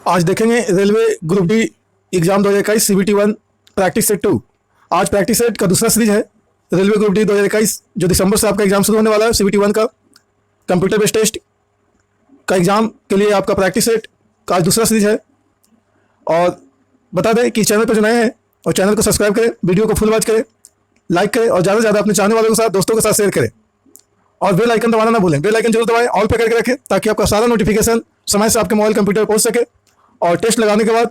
आज देखेंगे railway group D exam 2021 CBT 1 practice set 2। आज प्रैक्टिस सेट का दूसरा सीरीज है रेलवे ग्रुप डी 2021 जो दिसंबर से आपका एग्जाम शुरू होने वाला है। CBT 1 का कंप्यूटर बेस्ड टेस्ट का एग्जाम के लिए आपका प्रैक्टिस सेट का आज दूसरा सीरीज है। और बता दें कि चैनल पर जो नए हैं और चैनल को सब्सक्राइब करें, वीडियो को फुल वॉच करें, लाइक करें और ज़्यादा से ज़्यादा अपने चाहने वालों के साथ, दोस्तों के साथ शेयर करें। और बेल आइकन दबाना ना भूलें, बेल आइकन जरूर दबाएं, ऑल पे करके रखें ताकि आपका सारा नोटिफिकेशन समय से आपके मोबाइल कंप्यूटर पर पहुंच सके। और टेस्ट लगाने के बाद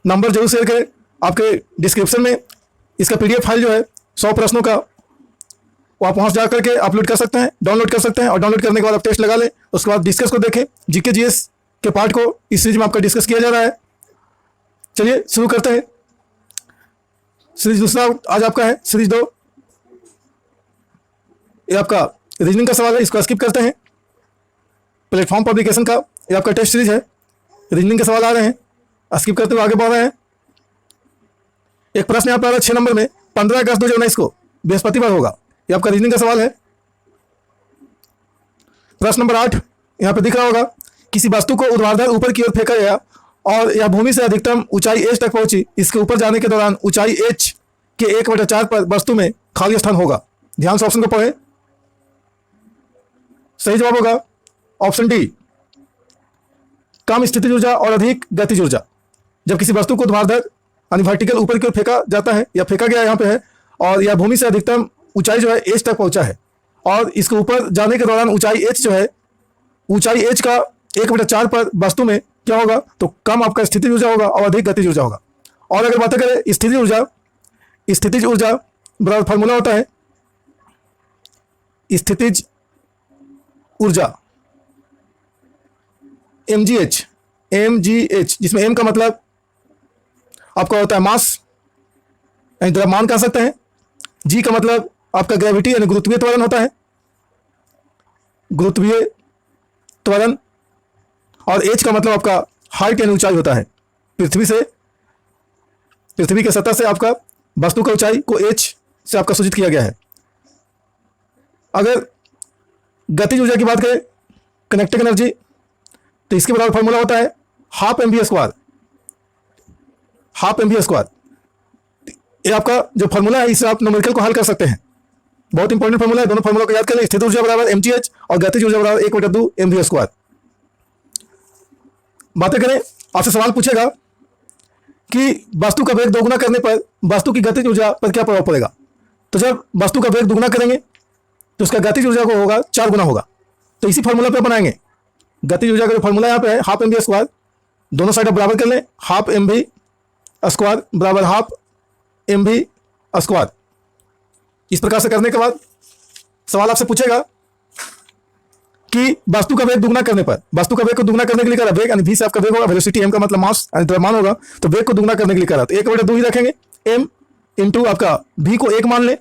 नंबर जरूर शेयर करें। आपके डिस्क्रिप्शन में इसका PDF फाइल जो है 100 प्रश्नों का वो आप वहाँ जा करके अपलोड कर सकते हैं, डाउनलोड कर सकते हैं। और डाउनलोड करने के बाद आप टेस्ट लगा लें, उसके बाद डिस्कस को देखें। GK GS के पार्ट को इस सीरीज में आपका डिस्कस किया जा रहा है। चलिए शुरू करते हैं। सीरीज दूसरा आज आपका है सीरीज 2। ये आपका रीजनिंग का सवाल है, इसको स्किप करते हैं। प्लेटफॉर्म पब्लिकेशन का ये आपका टेस्ट सीरीज है, रीजनिंग के सवाल आ रहे हैं, स्किप करते हुए आगे बढ़ रहे हैं। एक प्रश्न यहाँ पर आ रहा है 6 नंबर में, 15 अगस्त 2019 को बृहस्पतिवार होगा। ये आपका रीजनिंग का सवाल है। प्रश्न नंबर 8 यहाँ पे दिख रहा होगा, किसी वस्तु को ऊर्ध्वाधर ऊपर की ओर फेंका गया और यह भूमि से अधिकतम ऊंचाई h तक पहुंची। इसके ऊपर जाने के दौरान ऊंचाई h के 1/4 पर वस्तु में खाली स्थान होगा। ध्यान से ऑप्शन को पढ़ें। सही जवाब होगा ऑप्शन डी, कम स्थितिज ऊर्जा और अधिक गतिज ऊर्जा। जब किसी वस्तु को ऊर्ध्वाधर यानी वर्टिकल ऊपर की ओर फेंका जाता है या फेंका गया यहाँ पे है और यह भूमि से अधिकतम ऊंचाई जो है h तक पहुंचा है और इसके ऊपर जाने के दौरान ऊंचाई h जो है, ऊंचाई h का 1/4 पर वस्तु में क्या होगा, तो कम आपका स्थितिज ऊर्जा होगा और अधिक गतिज ऊर्जा होगा। और अगर बात करें स्थितिज ऊर्जा, स्थितिज ऊर्जा बराबर फॉर्मूला होता है स्थितिज ऊर्जा mgh, जिसमें m का मतलब आपका होता है मास यानी द्रव्यमान कह सकते हैं। g का मतलब आपका ग्रेविटी यानी गुरुत्वीय त्वरण होता है, गुरुत्वीय त्वरण। और h का मतलब आपका हाइट यानी ऊंचाई होता है। पृथ्वी के सतह से आपका वस्तु का ऊंचाई को h से आपका सूचित किया गया है। अगर गतिज ऊर्जा की बात करें, कनेक्टिंग एनर्जी, तो इसके बराबर फॉर्मूला होता है हाफ mv²। ये आपका जो फॉर्मूला है, इससे आप न्यूमेरिकल को हल कर सकते हैं। बहुत इंपॉर्टेंट फॉर्मूला है, दोनों फॉर्मूला को याद कर लें। स्थितिज ऊर्जा बराबर mgh और गतिज ऊर्जा बराबर 1/2 mv²। बातें करें, आपसे सवाल पूछेगा कि वस्तु का वेग दोगुना करने पर वस्तु की गतिज ऊर्जा पर क्या प्रभाव पड़ेगा। तो जब वस्तु का वेग दोगुना करेंगे तो उसका गतिज ऊर्जा को होगा 4 गुना होगा। तो इसी फॉर्मूला पे बनाएंगे। गतिज ऊर्जा का जो फॉर्मूला यहाँ पे है हाफ mv², दोनों साइड बराबर कर लें। हाफ mv² बराबर हाफ mv²। इस प्रकार से करने के बाद सवाल आपसे पूछेगा कि वस्तु का वेग दुगना करने पर, वस्तु का वेग को दुगना करने के लिए करा, वेग यानी v से आपका वेग होगा, वेलोसिटी m का मतलब मास यानी द्रव्यमान होगा, तो वेग को दुगना करने के लिए करा तो 1/2 ही रखेंगे। m इंटू आपका v को 1 मान ले,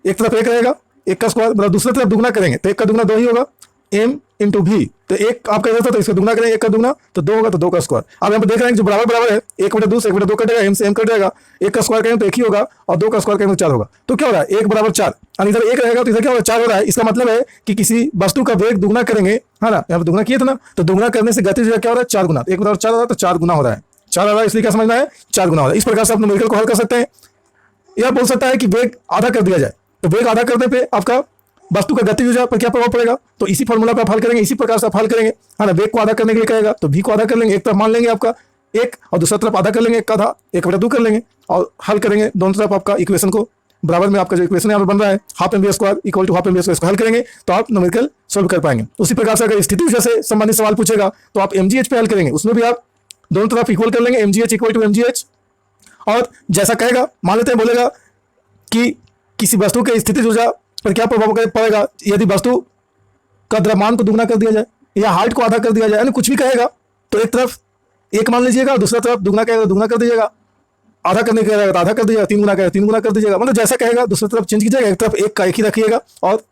एक तरफ 1 रहेगा, 1 का स्क्वायर, मतलब दूसरी तरफ दुगना करेंगे तो 1 का दुगना 2 ही होगा। m इंटू v, तो 1 आपका इधर था तो इसका दुगना करेंगे, 1 का दुगना तो 2 होगा, तो 2 का स्क्वायर। अब यहाँ पर देख रहे हैं जो बराबर बराबर है, 1/2 से 1/2 कटेगा, m से m कट जाएगा, 1 का स्क्वायर करेंगे तो 1 ही होगा और 2 का स्क्वायर करेंगे तो 4 होगा। तो क्या हो रहा है, 1 बराबर 4, यानी इधर 1 रहेगा तो इधर क्या होगा, 4 हो रहा है। इसका मतलब है कि किसी वस्तु का वेग दुगना करेंगे, है ना, यहाँ पर दुगना किए थे ना, तो दुगना करने से गतिज ऊर्जा क्या हो रहा है, 4 गुना। 1 बराबर 4 हो रहा है तो 4 गुना हो रहा है, 4 हो रहा है, इसलिए क्या समझना है, 4 गुना हो रहा है। इस प्रकार से आप न्यूमेरिकल को हल कर सकते हैं। यह बोल सकता है कि वेग आधा कर दिया जाए, तो वेग आधा करने पे आपका वस्तु का गतिज ऊर्जा पर क्या प्रभाव पड़ेगा, तो इसी फॉर्मूला पर आप हल करेंगे, इसी प्रकार से आप हल करेंगे, है ना। वेग को आधा करने के लिए कहेगा तो v को आधा कर लेंगे, एक तरफ मान लेंगे आपका 1 और दूसरा तरफ आधा कर लेंगे, 1 का आधा 1/2 कर लेंगे और हल करेंगे दोनों तरफ आपका इक्वेशन को। बराबर में आपका जो इक्वेशन यहाँ पर बन रहा है half mv² equal to half mv², इसको हल करेंगे तो आप न्यूमेरिकल सोल्व कर पाएंगे। उसी प्रकार से अगर स्थिति ऊर्जा से संबंधित सवाल पूछेगा तो आप mgh पे हल करेंगे, उसमें भी आप दोनों तरफ इक्वल कर लेंगे, mgh इक्वल टू mgh। और जैसा कहेगा, मान लेते हैं बोलेगा कि किसी वस्तु के स्थितिज ऊर्जा पर क्या प्रभाव पड़ेगा यदि वस्तु का द्रव्यमान को दुगना कर दिया जाए या हाइट को आधा कर दिया जाए, यानी कुछ भी कहेगा तो एक तरफ 1 मान लीजिएगा और दूसरा तरफ दुगना कहेगा, दुगना कर दीजिएगा, आधा करने के कहेगा तो आधा कर दीजिएगा, 3 गुना कहेगा 3 गुना कर दीजिएगा, मतलब जैसा कहेगा दूसरी तरफ चेंज कीजिएगा, एक तरफ 1 का 1 ही रखिएगा और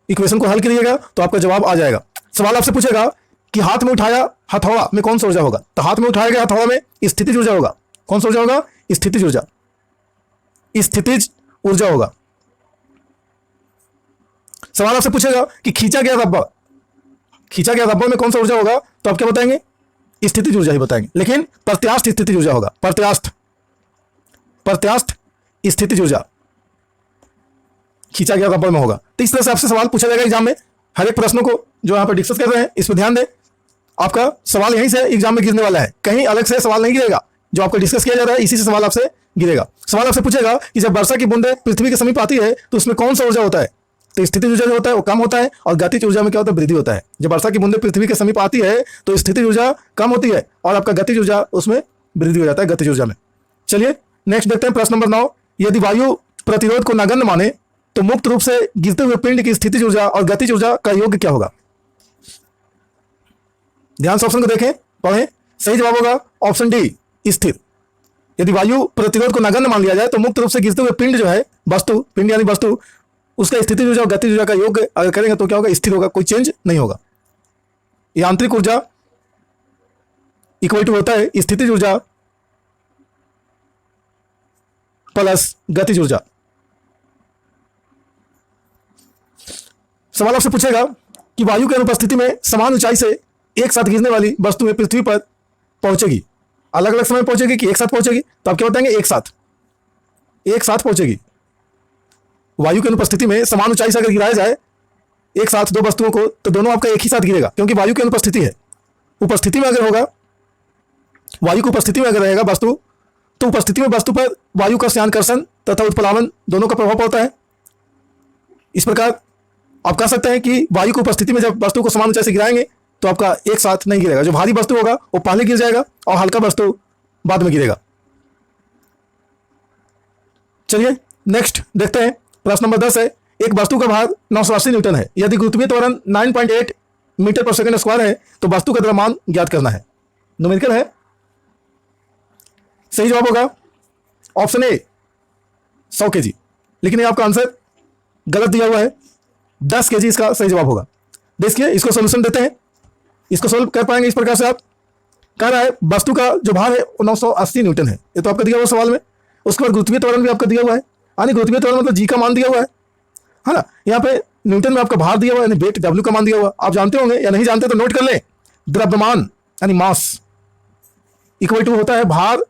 इक्वेशन को हल करिएगा तो आपका जवाब आ जाएगा। सवाल आपसे पूछेगा कि हाथ में उठाया हथौड़ा में कौन सा ऊर्जा होगा, तो हाथ में उठाया गया हथौड़ा में स्थितिज ऊर्जा होगा। कौन सा ऊर्जा होगा, स्थितिज ऊर्जा, स्थितिज ऊर्जा होगा। सवाल आपसे पूछेगा कि खींचा गया रबर में कौन सा ऊर्जा होगा, तो आप क्या बताएंगे, स्थितिज ऊर्जा ही बताएंगे, लेकिन प्रत्यास्थ स्थितिज ऊर्जा होगा। प्रत्यास्थ स्थितिज ऊर्जा खींचा गया रबर में होगा। तो इस तरह से आपसे सवाल पूछा जाएगा एग्जाम में। हर एक प्रश्नों को जो यहाँ पर डिस्कस कर रहे हैं इस पर ध्यान दें। आपका सवाल यहीं से एग्जाम में गिरने वाला है, कहीं अलग से सवाल नहीं गिरेगा। जो आपको डिस्कस किया जा रहा है इसी से सवाल आपसे गिरेगा। सवाल आपसे पूछेगा कि जब वर्षा की बूंदें पृथ्वी के समीप आती है तो उसमें कौन सा ऊर्जा होता है? तो स्थितिज ऊर्जा जो होता है वो कम होता है, और गतिज ऊर्जा में क्या होता है? वृद्धि होता है। जब वर्षा की बूंदें पृथ्वी के समीप आती है तो स्थितिज ऊर्जा कम होती है और आपका गतिज ऊर्जा उसमें वृद्धि हो जाता है, गतिज ऊर्जा में। चलिए नेक्स्ट देखते हैं प्रश्न नंबर 9। यदि वायु प्रतिरोध को नगण्य माने तो मुक्त रूप से गिरते हुए पिंड की स्थितिज ऊर्जा और गतिज ऊर्जा का योग क्या होगा? ध्यान से ऑप्शन को देखें, पढ़ें। सही जवाब होगा ऑप्शन डी, स्थिर। यदि वायु प्रतिरोध को नगण्य मान लिया जाए तो मुक्त रूप से गिरते हुए पिंड जो है, वस्तु, पिंड यानी वस्तु, उसका स्थितिज ऊर्जा और गतिज ऊर्जा का योग अगर करेंगे तो क्या होगा? स्थिर होगा, कोई चेंज नहीं होगा। यांत्रिक ऊर्जा इक्वल टू होता है स्थितिज ऊर्जा प्लस गतिज ऊर्जा। सवाल आपसे पूछेगा कि वायु की अनुपस्थिति में समान ऊंचाई से एक साथ गिरने वाली वस्तुएं पृथ्वी पर पहुंचेगी, अलग अलग समय पहुंचेगी कि एक साथ पहुंचेगी? तो आप क्या बताएंगे? एक साथ पहुंचेगी। वायु की अनुपस्थिति में समान ऊंचाई से अगर गिराया जाए एक साथ दो वस्तुओं को तो दोनों आपका एक ही साथ गिरेगा, क्योंकि वायु की अनुपस्थिति है। उपस्थिति में अगर होगा, वायु की उपस्थिति में अगर रहेगा वस्तु, तो उपस्थिति में वस्तु पर वायु का श्यानकर्षण तथा उत्प्लावन दोनों का प्रभाव पड़ता है। इस प्रकार आप कह सकते हैं कि वायु की उपस्थिति में जब वस्तु को समान ऊंचाई से गिराएंगे तो आपका एक साथ नहीं गिरेगा। जो भारी वस्तु होगा वो पहले गिर जाएगा और हल्का वस्तु बाद में गिरेगा। चलिए नेक्स्ट देखते हैं। प्रश्न नंबर 10 है, एक वस्तु का भार 980 न्यूटन है। यदि गुरुत्वीय त्वरण 9.8 मीटर पर सेकंड स्क्वायर है तो वस्तु का द्रव्यमान ज्ञात करना है। न्यूमेरिकल है। सही जवाब होगा ऑप्शन ए, 100 kg। लेकिन ये आपका आंसर गलत दिया हुआ है, 10 kg इसका सही जवाब होगा। देखिए इसको सोल्यूशन देते हैं, इसको सोल्व कर पाएंगे इस प्रकार से। आप कह रहा है वस्तु का जो भार है वो 980 न्यूटन है, ये तो आपका दिया हुआ सवाल में। उसके बाद गुरुत्वीय त्वरण भी आपका दिया हुआ है, यानी गुरुत्वीय त्वरण मतलब जी का मान दिया हुआ है ना। यहाँ पे न्यूटन में आपका भार दिया हुआ है, यानी वेट डब्ल्यू का मान दिया हुआ। आप जानते होंगे या नहीं जानते तो नोट कर लें। द्रव्यमान यानी मास इक्वल टू होता है भार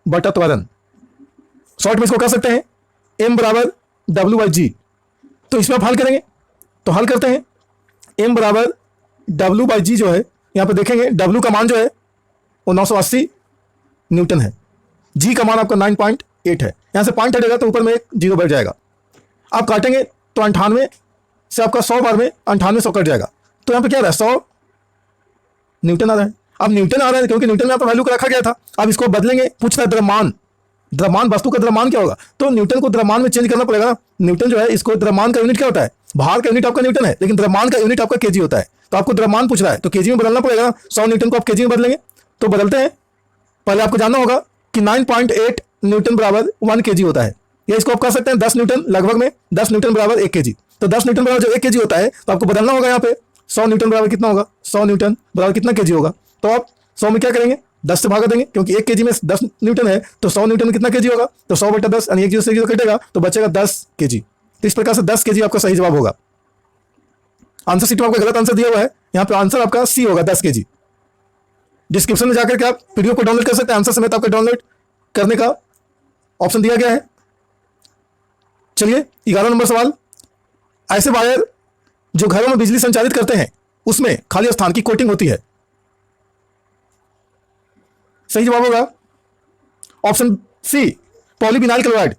बटा त्वरण। शॉर्ट में इसको कह सकते हैं m बराबर W/g। तो इसमें आप हल करेंगे तो हल करते हैं, m बराबर W/g जो है, यहाँ पे देखेंगे W का मान जो है वो 980 न्यूटन है, g का मान आपका 9.8 है। यहाँ से पॉइंट हटेगा तो ऊपर में एक जीरो बैठ जाएगा। आप काटेंगे तो 98 से आपका 100 बार में 98 कट जाएगा। तो यहाँ पे क्या रहा है? 100 न्यूटन आ रहा है। अब न्यूटन आ रहा है क्योंकि न्यूटन में आपका वैल्यू का रखा गया था। अब इसको बदलेंगे, पूछता है द्रव्यमान। द्रव्यमान वस्तु का द्रव्यमान क्या होगा? तो न्यूटन को द्रव्यमान में चेंज करना पड़ेगा। न्यूटन जो है, इसको द्रव्यमान का यूनिट क्या होता है? भार का यूनिट आपका न्यूटन है, लेकिन द्रव्यमान का यूनिट आपका केजी होता है। तो आपको द्रव्यमान पूछ रहा है तो केजी में बदलना पड़ेगा। 100 न्यूटन को आप केजी में बदलेंगे तो बदलते हैं। पहले आपको जानना होगा कि 9.8 न्यूटन बराबर 1 kg होता है, या इसको आप कह सकते हैं 10 न्यूटन, लगभग में 10 न्यूटन बराबर 1 kg। तो 10 न्यूटन बराबर जो 1 kg होता है तो आपको बदलना होगा। यहाँ पे 100 न्यूटन बराबर कितना होगा? 100 न्यूटन बराबर कितना kg होगा? तो आप 100 में क्या करेंगे? 10 से भागा देंगे, क्योंकि 1 kg में 10 न्यूटन है तो 100 न्यूटन में कितना kg होगा? तो 100 बटा 10 यानी 1 जीरो से जीरो कटेगा तो बचेगा 10 kg। तो इस प्रकार से 10 kg आपका सही जवाब होगा। आंसर शीट में आपका गलत आंसर दिया हुआ है, यहाँ पे आंसर आपका सी होगा, 10 kg। डिस्क्रिप्शन में जाकर के आप पीडीएफ को डाउनलोड कर सकते हैं, आंसर समेत आपका डाउनलोड करने का ऑप्शन दिया गया है। चलिए 11 नंबर सवाल, ऐसे वायर जो घरों में बिजली संचालित करते हैं उसमें खाली स्थान की कोटिंग होती है। सही जवाब होगा ऑप्शन सी, पॉलीविनाइल क्लोराइड।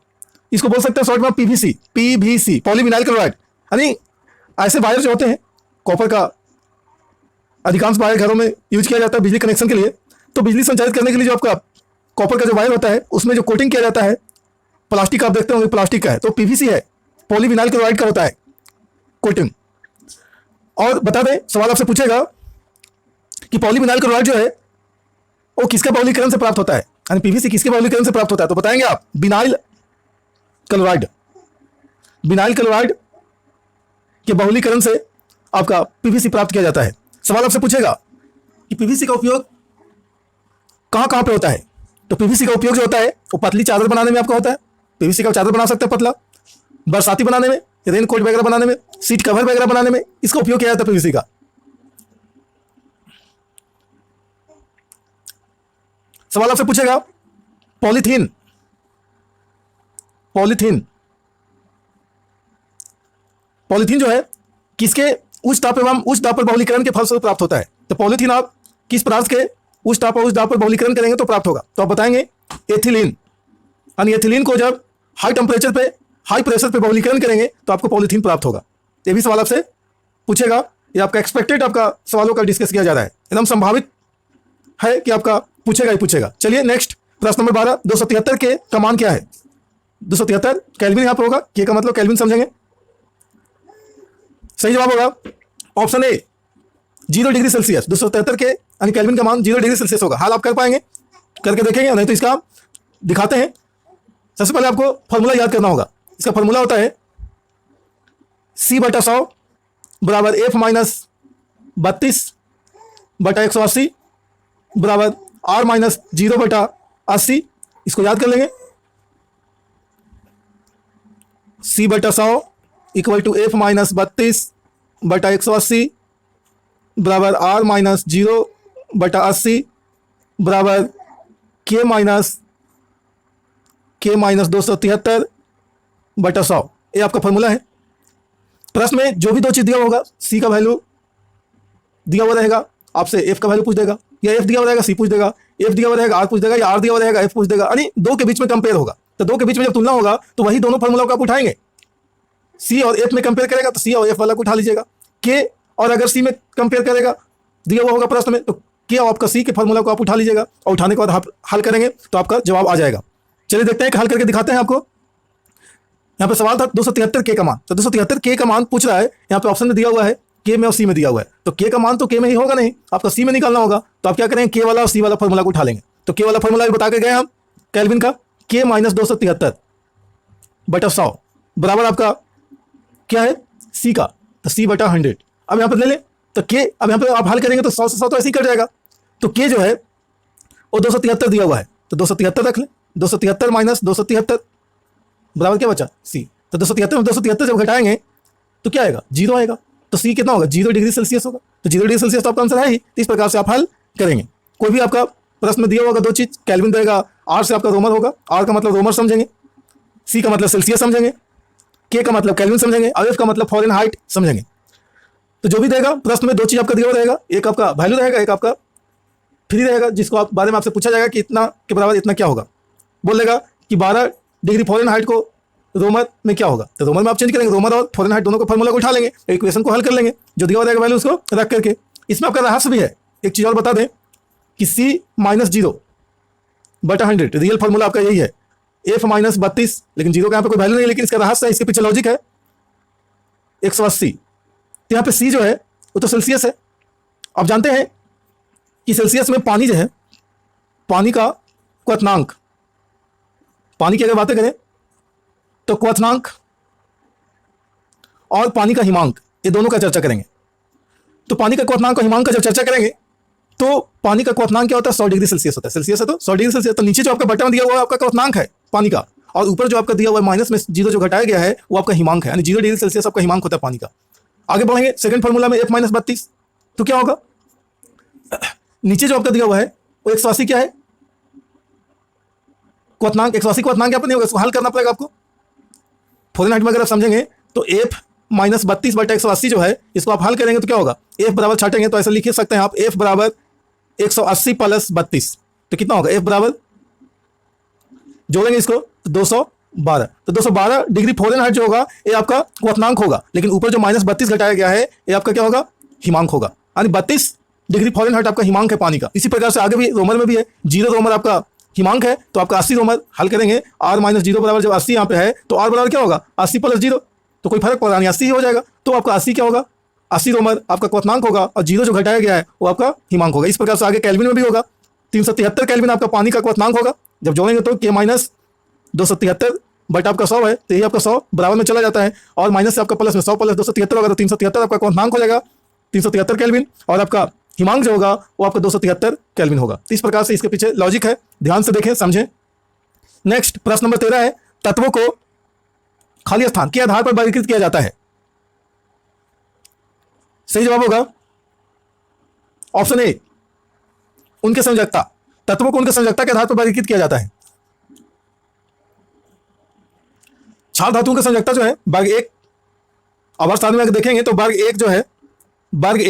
इसको बोल सकते हैं शॉर्ट में पीवीसी, पॉलीविनाइल क्लोराइड। यानी ऐसे वायर जो होते हैं, कॉपर का अधिकांश वायर घरों में यूज किया जाता है बिजली कनेक्शन के लिए। तो बिजली संचालित करने के लिए जो आपका कॉपर का जो वायर होता है उसमें जो कोटिंग किया जाता है, प्लास्टिक आप देखते होंगे प्लास्टिक का है तो पीवीसी है, पॉलीविनाइल क्लोराइड का होता है कोटिंग। और बता दें, सवाल आपसे पूछेगा कि पॉलीविनाइल क्लोराइड जो है वो किसके बहुलीकरण से प्राप्त होता है, यानी पीवीसी किसके बहुलीकरण से प्राप्त होता है? तो बताएंगे आप विनाइल क्लोराइड। विनाइल क्लोराइड के बहुलीकरण से आपका पीवीसी प्राप्त किया जाता है। सवाल आपसे पूछेगा कि पीवीसी का उपयोग कहां कहां पे होता है? तो पीवीसी का उपयोग जो होता है वो पतली चादर बनाने में आपका होता है। पीवीसी का चादर बना सकते हैं पतला, बरसाती बनाने में, रेन कोट वगैरह बनाने में, सीट कवर वगैरह बनाने में इसका उपयोग किया जाता है पीवीसी का। सवाल आपसे पूछेगा पॉलीथीन, पॉलीथीन, पॉलीथीन जो है किसके उच्च ताप एवं उच्च दाब पर बहुलीकरण के फलस्वरूप प्राप्त होता है? तो पॉलीथीन आप किस पदार्थ के उच्च ताप और उच्च दाब पर बहुलीकरण करेंगे तो प्राप्त होगा? तो आप बताएंगे एथिलीन। यानी एथिलीन को जब हाई टेम्परेचर पे, हाई प्रेशर पे बहुलीकरण करेंगे तो आपको पॉलीथीन प्राप्त होगा। ये भी सवाल आपसे पूछेगा। ये आपका एक्सपेक्टेड आपका सवालों का डिस्कस किया जा रहा है, एकदम संभावित है कि आपका पूछेगा ही पूछेगा। चलिए नेक्स्ट प्रश्न नंबर 12, 273 के का मान क्या है? 273 केल्विन यहां पर होगा, के का मतलब केल्विन समझेंगे। सही जवाब होगा ऑप्शन ए 0 डिग्री सेल्सियस। 273 के यानी केल्विन का मान 0 डिग्री सेल्सियस होगा। हाल आप कर पाएंगे, करके देखेंगे, नहीं तो इसका दिखाते हैं। सबसे पहले आपको फॉर्मूला याद करना होगा। इसका फॉर्मूला होता है C/100 बराबर F माइनस 32/180 बराबर R माइनस 0/80। इसको याद कर लेंगे। C/100 equal to F minus 32/180 बराबर R माइनस 0/80 बराबर K माइनस 273/100। ये आपका फॉर्मूला है। प्रश्न में जो भी दो चीज दिया होगा, C का वैल्यू दिया हुआ रहेगा, आपसे F का वैल्यू पूछ देगा, या F दिया हुआ रहेगा C पूछ देगा, F दिया हुआ रहेगा R पूछ देगा, या R दिया हुआ रहेगा F पूछ देगा। यानी दो के बीच में कंपेयर होगा। तो दो के बीच में जब तुलना होगा तो वही दोनों फॉर्मूला को आप उठाएंगे। C और F में कंपेयर करेगा तो C और F वाला को उठा लीजिएगा। K और अगर C में कंपेयर करेगा, दिया हुआ होगा प्रश्न में, तो K और आपका C के फॉर्मूला को आप उठा लीजिएगा और उठाने के बाद आप हल करेंगे तो आपका जवाब आ जाएगा। चलिए देखते हैं कि हल करके दिखाते हैं आपको। यहाँ पे सवाल था 273 के का मान, तो 273 के का मान पूछ रहा है। यहाँ पे ऑप्शन में दिया हुआ है के में और सी में दिया हुआ है, तो के का मान तो के में ही होगा नहीं, आपका सी में निकालना होगा। तो आप क्या करेंगे, के वाला और सी वाला फॉर्मूला को उठा लेंगे। तो के वाला फॉर्मूला भी बता के गए हम केल्विन का, के माइनस 273/100 बराबर आपका क्या है सी का, तो C/100। अब यहाँ पर ले लें तो के, अब यहाँ पर आप हल करेंगे तो 100 से 100 तो ऐसे ही कट जाएगा। तो के जो है वो 273 दिया हुआ है, तो 273 रख लें। 273 माइनस 273 बराबर क्या बचा सी। तो 273 में 273 जब घटाएंगे तो क्या आएगा, 0 आएगा। तो सी कितना होगा, 0 डिग्री सेल्सियस होगा। तो 0 डिग्री सेल्सियस तो आपका आंसर है ही। इस प्रकार से आप हल करेंगे। कोई भी आपका प्रश्न में दिया होगा दो चीज, केल्विन देगा, आर से आपका रोमर होगा, आर का मतलब रोमर समझेंगे, सी का मतलब सेल्सियस समझेंगे, के का मतलब केल्विन समझेंगे, और एफ का मतलब फ़ारेनहाइट समझेंगे। तो जो भी देगा प्रश्न में दो चीज आपका दिया हुआ रहेगा, एक आपका वैल्यू रहेगा, एक आपका फ्री रहेगा, जिसको आप बारे में आपसे पूछा जाएगा कि इतना के बराबर इतना क्या होगा। बोलेगा कि 12 डिग्री फ़ारेनहाइट को रोमर में क्या होगा, तो रोमर में आप चेंज करेंगे, रोमर और फ़ारेनहाइट दोनों को फॉर्मूला को उठा लेंगे, इक्वेशन को हल कर लेंगे, जो दिया हुआ रहेगा वैल्यू उसको रख करके। इसमें आपका रहस्य भी है। एक चीज़ और बता दें कि C माइनस 0/100 रियल फॉर्मूला आपका यही है, F माइनस 32, लेकिन 0 का यहाँ पे कोई वैल्यू नहीं, लेकिन इसका रहस्य है, इसके पीछे लॉजिक है 180। तो यहाँ पे C जो है वो तो सेल्सियस है। आप जानते हैं कि सेल्सियस में पानी जो है, पानी का क्वथनांक, पानी की अगर बातें करें तो क्वथनांक और पानी का हिमांक, ये दोनों का चर्चा करेंगे। तो पानी का क्वथनांक और हिमांक का जब चर्चा करेंगे तो पानी का क्वथनांक क्या होता है, 100 डिग्री सेल्सियस होता है। सेल्सियस है तो 100 डिग्री सेल्सियस। तो नीचे जो आपका बटन दिया हुआ है आपका क्वथनांक है पानी का, और ऊपर जो आपका दिया हुआ है माइनस में 0 जो घटाया गया है वो आपका हिमांक है, यानी 0 डिग्री सेल्सियस आपका हिमांक होता है पानी का। आगे बढ़ेंगे सेकंड फॉर्मूला में, F माइनस 32, तो क्या होगा, नीचे जो आपका दिया हुआ है वो 180 क्या है, क्वथनांक 180 क्वथनांक क्या नहीं होगा, इसको हल करना पड़ेगा आपको। फ़ारेनहाइट में अगर आप समझेंगे तो F माइनस 32/180 जो है, इसको आप हल करेंगे तो क्या होगा, F बराबर छाटेंगे तो ऐसा लिख सकते हैं आप, F बराबर 180 प्लस 32, तो कितना होगा, F बराबर जोड़ेंगे इसको तो 212। तो 212 डिग्री फ़ारेनहाइट जो होगा ये आपका क्वथनांक होगा, लेकिन ऊपर जो माइनस 32 घटाया गया है ये आपका क्या होगा, हिमांक होगा। यानी 32 डिग्री फ़ारेनहाइट आपका हिमांक है पानी का। इसी प्रकार से आगे भी रोमर में भी है, 0 रोमर आपका हिमांक है, तो आपका 80 रोमर हल करेंगे, R माइनस 0 बराबर जब 80 यहाँ पे है तो R बराबर क्या होगा, 80 प्लस 0, तो कोई फर्क पड़ा नहीं, 80 ही हो जाएगा। तो आपका 80 क्या होगा, 80 रोमर आपका क्वथनांक होगा, और 0 जो घटाया गया है वो आपका हिमांक होगा। इस प्रकार से आगे केल्विन में भी होगा, 373 केल्विन आपका पानी का क्वथनांक होगा। जब जोड़ेंगे तो K माइनस 273 बट आपका 100 है, तो यही आपका 100 बराबर में चला जाता है, और माइनस से आपका प्लस में 100 प्लस 273 होगा, तो 373 आपका क्वथनांक हो जाएगा 373 केल्विन, और आपका हिमांक जो होगा वो आपका 273 केल्विन होगा। तो इस प्रकार से इसके पीछे लॉजिक है, ध्यान से देखें समझें। नेक्स्ट प्रश्न नंबर 13 है, तत्वों को खाली स्थान के आधार पर वर्गीकृत किया जाता है। सही जवाब होगा ऑप्शन ए, उनके संयोजकता। तत्वों को उनके संयोजकता के आधार पर वर्गीकृत किया जाता है। क्षार धातुओं की संयोजकता जो है वर्ग एक, अवर सारणी में अगर देखेंगे तो वर्ग एक जो है, वर्ग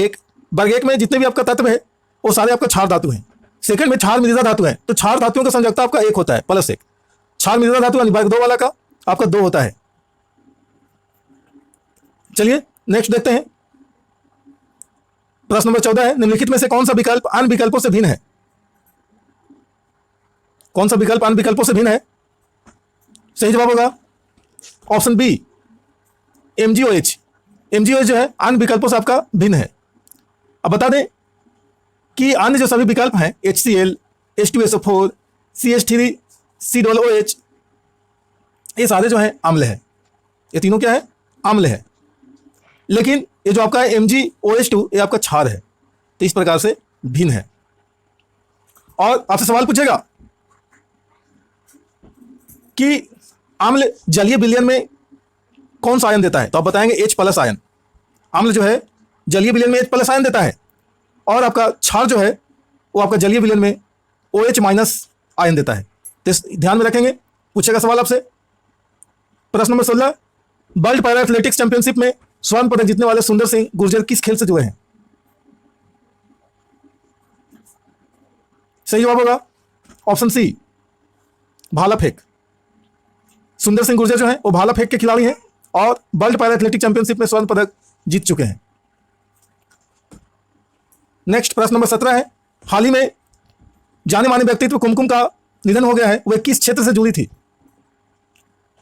एक में जितने भी आपका तत्व है वो सारे आपका क्षार धातु हैं। सेकंड में क्षार मृदा धातु है, तो क्षार धातुओं का संयोजकता आपका एक होता है प्लस एक। क्षार मृदा धातु यानी वर्ग दो वाला का आपका दो होता है। चलिए नेक्स्ट देखते हैं। प्रश्न नंबर 14 है, निम्नलिखित में से कौन सा विकल्प अन्य विकल्पों से भिन्न है? कौन सा विकल्प अन्य विकल्पों से भिन्न है? सही जवाब होगा ऑप्शन बी MgOH। MgOH जो है अन्य विकल्पों से आपका भिन्न है। अब बता दें कि अन्य जो सभी विकल्प हैं HCl, H2SO4, CH3, COOH, ये सारे जो हैं अम्ल है। ये तीनों क्या है? अम्ल है। लेकिन ये जो आपका MgOH2 ये आपका क्षार है, तो इस प्रकार से भिन्न है। और आपसे सवाल पूछेगा कि अम्ल जलीय विलयन में कौन सा आयन देता है, तो आप बताएंगे H+ आयन। अम्ल जो है जलीय विलयन में H+ आयन देता है, और आपका क्षार जो है वो आपका जलीय विलयन में OH- आयन देता है। तो ध्यान में रखेंगे, पूछेगा सवाल आपसे। प्रश्न number 16, world para athletics championship में स्वर्ण पदक जीतने वाले सुंदर सिंह गुर्जर किस खेल से जुड़े हैं? सही जवाब होगा ऑप्शन सी भाला फेंक। सुंदर सिंह गुर्जर जो है वो भाला फेंक के खिलाड़ी हैं और वर्ल्ड पैरा एथलेटिक चैंपियनशिप में स्वर्ण पदक जीत चुके हैं। नेक्स्ट प्रश्न नंबर 17 है, हाल ही में जाने माने व्यक्तित्व कुमकुम का निधन हो गया है, वह किस क्षेत्र से जुड़ी थी?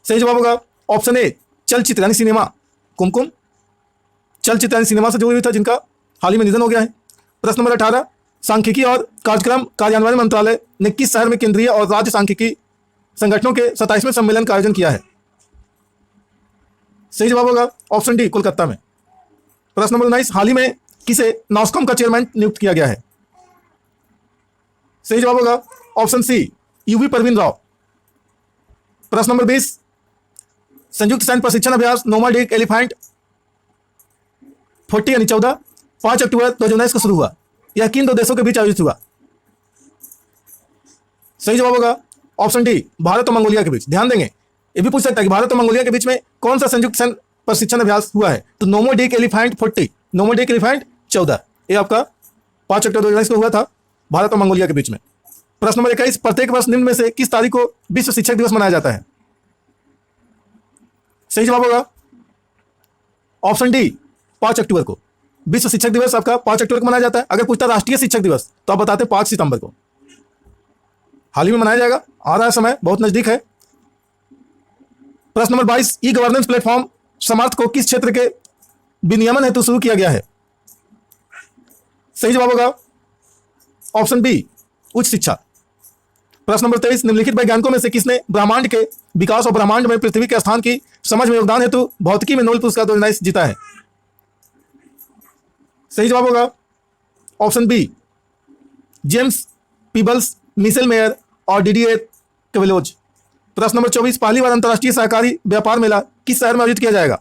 सही जवाब होगा ऑप्शन ए चलचित्र यानी सिनेमा। कुमकुम चलचित्र यानी सिनेमा से जुड़ी हुई था, जिनका हाल ही में निधन हो गया है। प्रश्न नंबर 18, सांख्यिकी और कार्यक्रम कार्यान्वयन मंत्रालय ने किस शहर में केंद्रीय और राज्य सांख्यिकी संगठनों के 27वें सम्मेलन का आयोजन किया है? सही जवाब होगा ऑप्शन डी कोलकाता में। प्रश्न नंबर 19, हाल ही में किसे नॉस्कॉम का चेयरमैन नियुक्त किया गया है? सही जवाब होगा option C UV Parveen Rao. प्रश्न नंबर 20, संयुक्त सैन्य प्रशिक्षण अभ्यास नोमाडिक एलिफेंट 40 यानी 14 5 अक्टूबर 2019 को शुरू हुआ, यह किन दो देशों के बीच आयोजित हुआ? सही जवाब होगा ऑप्शन डी भारत और मंगोलिया के बीच। ध्यान देंगे, ये भी पूछ सकता है कि भारत और मंगोलिया के बीच में कौन सा संयुक्त सैन्य प्रशिक्षण अभ्यास हुआ है, तो नोमोडिक एलिफेंट 40, नोमोडिक एलिफेंट 14, ये आपका 5 अक्टूबर 2019 को हुआ था भारत और मंगोलिया के बीच में। प्रश्न नंबर 21, प्रत्येक वर्ष निम्न में से किस तारीख को विश्व शिक्षक दिवस मनाया जाता है? सही जवाब होगा ऑप्शन डी 5 अक्टूबर को। विश्व शिक्षक दिवस आपका 5 अक्टूबर को मनाया जाता है। अगर पूछता राष्ट्रीय शिक्षक दिवस तो आप बताते 5 सितंबर को। हाल ही में मनाया जाएगा, आ रहा है समय, बहुत नजदीक है। प्रश्न नंबर 22, ई गवर्नेंस प्लेटफॉर्म समर्थ को किस क्षेत्र के विनियमन हेतु शुरू किया गया है? सही जवाब होगा ऑप्शन बी उच्च शिक्षा। प्रश्न नंबर 23, निम्नलिखित वैज्ञानिकों में से किसने ब्रह्मांड के विकास और ब्रह्मांड में पृथ्वी के स्थान की समझ में योगदान हेतु भौतिकी में नोबेल पुरस्कार 2019 जीता है? सही जवाब होगा option B James Peebles, Michel Mayor और डिडिए कवेलोज। प्रश्न नंबर 24, पहली बार अंतर्राष्ट्रीय सहकारी व्यापार मेला किस शहर में आयोजित किया जाएगा?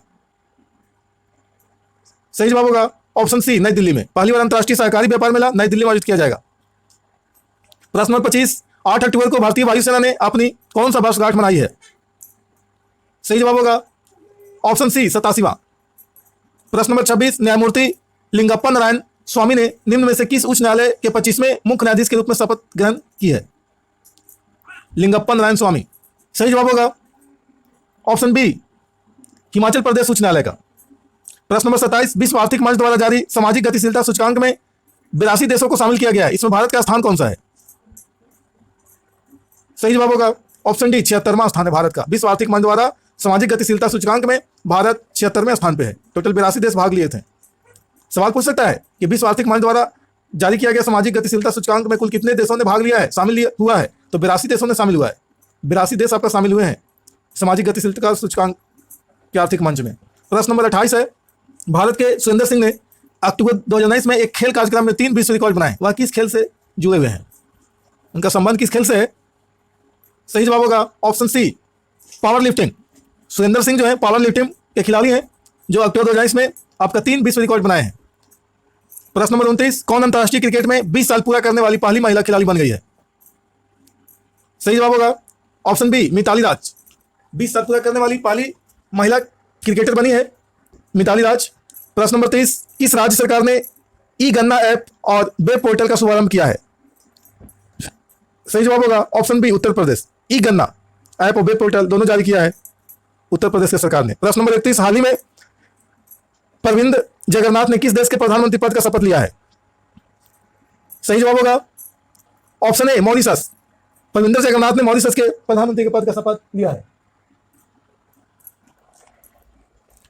सही जवाब होगा ऑप्शन सी नई दिल्ली में। पहली बार अंतर्राष्ट्रीय सहकारी व्यापार मेला नई दिल्ली में आयोजित किया जाएगा। प्रश्न नंबर 25, 8 अक्टूबर को भारतीय वायुसेना ने अपनी कौन सा वर्षगांठ मनाई है? सही जवाब होगा ऑप्शन सी 87वां। प्रश्न नंबर 26, न्यायमूर्ति लिंगप्पा नारायण स्वामी ने निम्न में से किस उच्च न्यायालय के 25वें मुख्य न्यायाधीश के रूप में शपथ ग्रहण की है? लिंगप्पा नारायण स्वामी। सही जवाब होगा ऑप्शन बी हिमाचल प्रदेश उच्च न्यायालय का। प्रश्न नंबर 27, विश्व आर्थिक मंच द्वारा जारी सामाजिक गतिशीलता सूचकांक में 82 देशों को शामिल किया गया है, इसमें भारत का स्थान कौन सा है? सही जवाब होगा ऑप्शन डी 76वां स्थान है भारत का। विश्व आर्थिक मंच द्वारा सामाजिक गतिशीलता सूचकांक में भारत 76वें स्थान पे है। टोटल 82 देश भाग लिए थे। सवाल पूछ सकता है कि विश्व आर्थिक मंच द्वारा जारी किया गया सामाजिक गतिशीलता सूचकांक में कुल कितने देशों ने भाग लिया है, शामिल हुआ है? तो 82 देशों ने शामिल हुआ है। 82 देश आपका शामिल हुए हैं सामाजिक गतिशीलता सूचकांक के आर्थिक मंच में। प्रश्न नंबर 28 है, भारत के सुरेंद्र सिंह ने अक्टूबर 2019 में एक खेल कार्यक्रम में 3 विश्व रिकॉर्ड बनाए, वह किस खेल से जुड़े हुए हैं? उनका संबंध किस खेल से है? सही जवाब होगा option C powerlifting. Surendra Singh जो है पावर लिफ्टिंग के खिलाड़ी हैं, जो अक्टूबर 2019 में आपका 3 विश्व रिकॉर्ड बनाए हैं। प्रश्न नंबर 29, कौन अंतर्राष्ट्रीय क्रिकेट में 20 साल पूरा करने वाली पहली महिला खिलाड़ी बन गई है? सही जवाब होगा ऑप्शन बी मिताली राज। 20 साल पूरा करने वाली पहली महिला क्रिकेटर बनी है मिताली राज। प्रश्न नंबर 23, किस राज्य सरकार ने ई गन्ना ऐप और वेब पोर्टल का शुभारंभ किया है? सही जवाब होगा ऑप्शन बी उत्तर प्रदेश। ई गन्ना ऐप और वेब पोर्टल दोनों जारी किया है उत्तर प्रदेश की सरकार ने। प्रश्न नंबर 31, हाल ही में प्रविंद जगन्नाथ ने किस देश के प्रधानमंत्री पद का शपथ लिया है? सही जवाब होगा option A Mauritius. Pravinder Jagannath ने मॉरिशस के प्रधानमंत्री के पद का शपथ लिया है।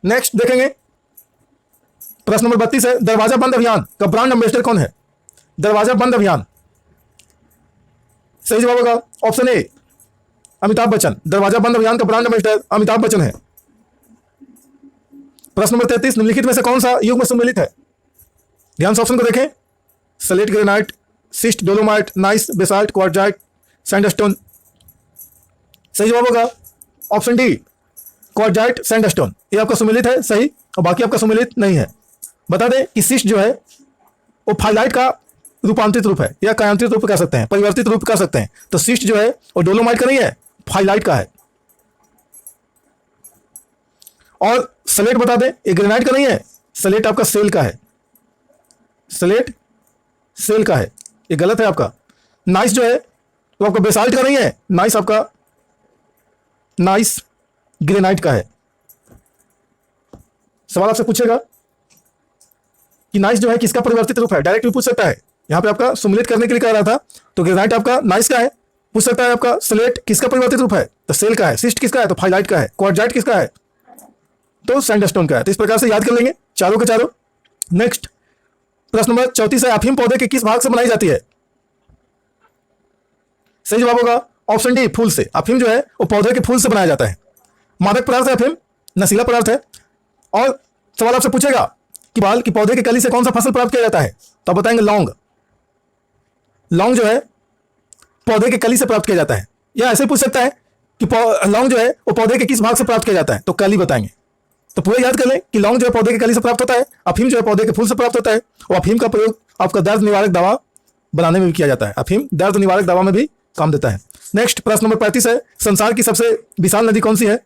नेक्स्ट देखेंगे प्रश्न नंबर 32 है, दरवाजा बंद अभियान का ब्रांड एम्बेसडर कौन है? दरवाजा बंद अभियान। सही जवाब होगा ऑप्शन ए अमिताभ बच्चन। दरवाजा बंद अभियान का ब्रांड एम्बेसडर अमिताभ बच्चन है। प्रश्न नंबर 33, निम्नलिखित में से कौन सा युग में सम्मिलित है? ध्यान से ऑप्शन को देखें। Slate granite, cyst dolomite, nice basalt, quartzite, sandstone. सही जवाब होगा ऑप्शन डी क्वार्टजाइट सैंडस्टोन। ये आपका सम्मिलित है सही, और बाकी आपका सम्मिलित नहीं है। बता दें कि सिस्ट जो है वो फाइलाइट का रूपांतरित रूप है, या कायांतरित रूप कह सकते हैं, परिवर्तित रूप कह सकते हैं। तो सिस्ट जो है वो डोलोमाइट का नहीं है, फाइलाइट का है। और सलेट बता दें ये ग्रेनाइट का नहीं है, सलेट आपका सेल का है। सलेट सेल का है, ये गलत है आपका। नाइस जो है तो आपका बेसाल्ट का नहीं है, नाइस आपका नाइस ग्रेनाइट का है। सवाल आपसे पूछेगा कि नाइस जो है किसका परिवर्तित रूप है, डायरेक्ट भी पूछ सकता है। यहां पे आपका सम्मिलित करने के लिए कह रहा था, तो ग्रेनाइट आपका नाइस का है। पूछ सकता है आपका स्लेट किसका परिवर्तित रूप है, तो सेल का है। सिस्ट किसका है, तो फाइलाइट का है। क्वार्टजाइट किसका है, तो सैंडस्टोन का है। तो इस प्रकार से याद कर लेंगे चारों के चारों। नेक्स्ट प्रश्न नंबर 34 है, अफीम पौधे के किस भाग से बनाई जाती है? सही जवाब होगा ऑप्शन डी फूल से। अफीम जो है वो पौधे के फूल से बनाया जाता है। मादक पदार्थ है अफीम, नशीला पदार्थ है। और सवाल आपसे पूछेगा कि बाल की पौधे की कली से कौन सा फसल प्राप्त किया जाता है, तो आप बताएंगे लौंग। लौंग जो है पौधे के कली से प्राप्त किया जाता है। या ऐसे पूछ सकता है कि लौंग जो है वो पौधे के किस भाग से प्राप्त किया जाता है, तो कली बताएंगे। तो पूरा याद कर लें कि लौंग जो है पौधे के कली से प्राप्त होता है, अफीम जो है पौधे के फूल से प्राप्त होता है। और अफीम का प्रयोग आपका दर्द निवारक दवा बनाने में भी किया जाता है। अफीम दर्द निवारक दवा में भी काम देता है। नेक्स्ट प्रश्न नंबर 35 है, संसार की सबसे विशाल नदी कौन सी है?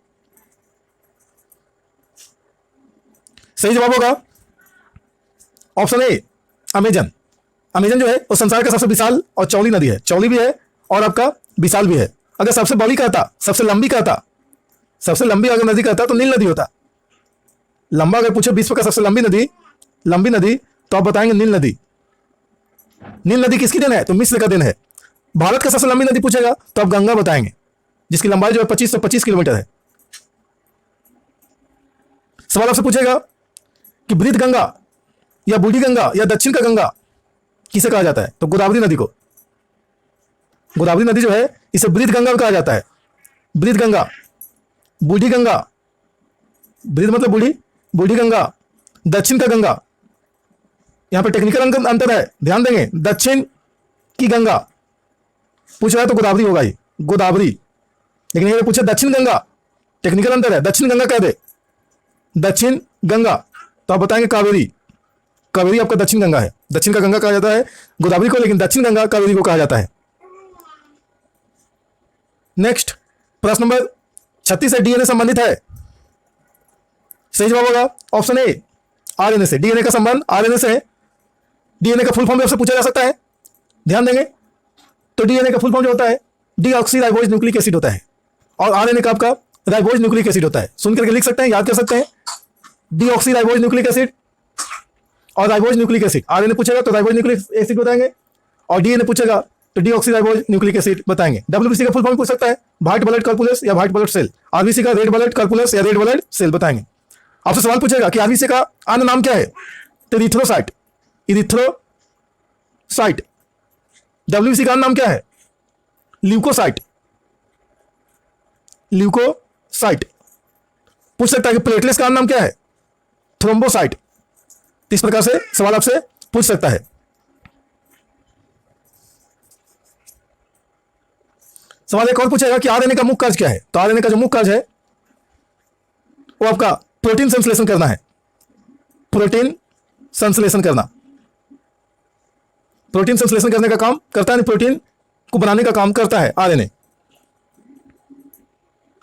सही जवाब होगा ऑप्शन ए अमेजन। अमेजन जो है वो संसार का सबसे विशाल और चौड़ी नदी है। चौड़ी भी है और आपका विशाल भी है। अगर सबसे बड़ी कहता, सबसे लंबी कहता, सबसे लंबी अगर नदी कहता तो नील नदी होता। लंबा अगर पूछे विश्व का सबसे लंबी नदी तो आप बताएंगे नील नदी। नील नदी किसकी देन है, तो मिस्र का देन है। भारत का सबसे लंबी नदी पूछेगा तो आप गंगा बताएंगे, जिसकी लंबाई जो है 2525 किलोमीटर है। सवाल आपसे पूछेगा कि वृद्ध गंगा या बूढ़ी गंगा या दक्षिण का गंगा किसे कहा जाता है, तो गोदावरी नदी को। गोदावरी नदी जो है इसे वृद्ध गंगा कहा जाता है। वृद्ध गंगा, बूढ़ी गंगा, वृद्ध मतलब बूढ़ी, बूढ़ी गंगा, दक्षिण का गंगा। यहां पर टेक्निकल अंतर है, ध्यान देंगे। दक्षिण की गंगा पूछ रहा है तो गोदावरी होगा ही, गोदावरी। लेकिन यहां पूछे दक्षिण गंगा, टेक्निकल अंतर है। दक्षिण गंगा कह दे, दक्षिण गंगा, तो आप बताएंगे कावेरी। कावेरी आपका दक्षिण गंगा है। दक्षिण का गंगा कहा जाता है गोदावरी को, लेकिन दक्षिण गंगा कावेरी को कहा जाता है। नेक्स्ट प्रश्न नंबर 36 है, डीएनए संबंधित है। सही जवाब होगा ऑप्शन ए आरएनए से। डीएनए का संबंध आरएनए से है। डीएनए का फुल फॉर्म भी आपसे पूछा जा सकता है, ध्यान देंगे। तो डीएनए का फुल फॉर्म जो होता है डीऑक्सीराइबोज न्यूक्लिक एसिड होता है, और आरएनए का आपका राइबोज न्यूक्लिक एसिड होता है। सुन करके लिख सकते हैं, याद कर सकते हैं। डीऑक्सीराइबोज न्यूक्लिक एसिड और राइबोज न्यूक्लिक एसिड। आरएनए पूछेगा तो राइबोज न्यूक्लिक एसिड बताएंगे, और डीएनए पूछेगा तो डीऑक्सीराइबोज न्यूक्लिक एसिड बताएंगे। डब्ल्यूबीसी का फुल फॉर्म पूछ सकता है, व्हाइट ब्लड कॉर्पुलस या व्हाइट ब्लड सेल। आरबीसी का रेड ब्लड कॉर्पुलस या रेड ब्लड सेल बताएंगे। आपसे सवाल पूछेगा कि आरबीसी का अन्य नाम क्या है, तो इरिथ्रोसाइट। इरिथ्रोसाइट। डब्ल्यूबीसी का अन्य नाम क्या है, ल्यूकोसाइट। ल्यूकोसाइट। पूछ सकता है कि प्लेटलेट्स का अन्य नाम क्या है, थ्रोम्बोसाइट। इस प्रकार से सवाल आपसे पूछ सकता है। सवाल एक और पूछेगा कि आरएनए का मुख्य कार्य क्या है, तो आरएनए का जो मुख्य कार्य है वो आपका प्रोटीन संश्लेषण करना है। प्रोटीन संश्लेषण करना, प्रोटीन संश्लेषण करने का काम करता है, प्रोटीन को बनाने का काम करता है आरएनए।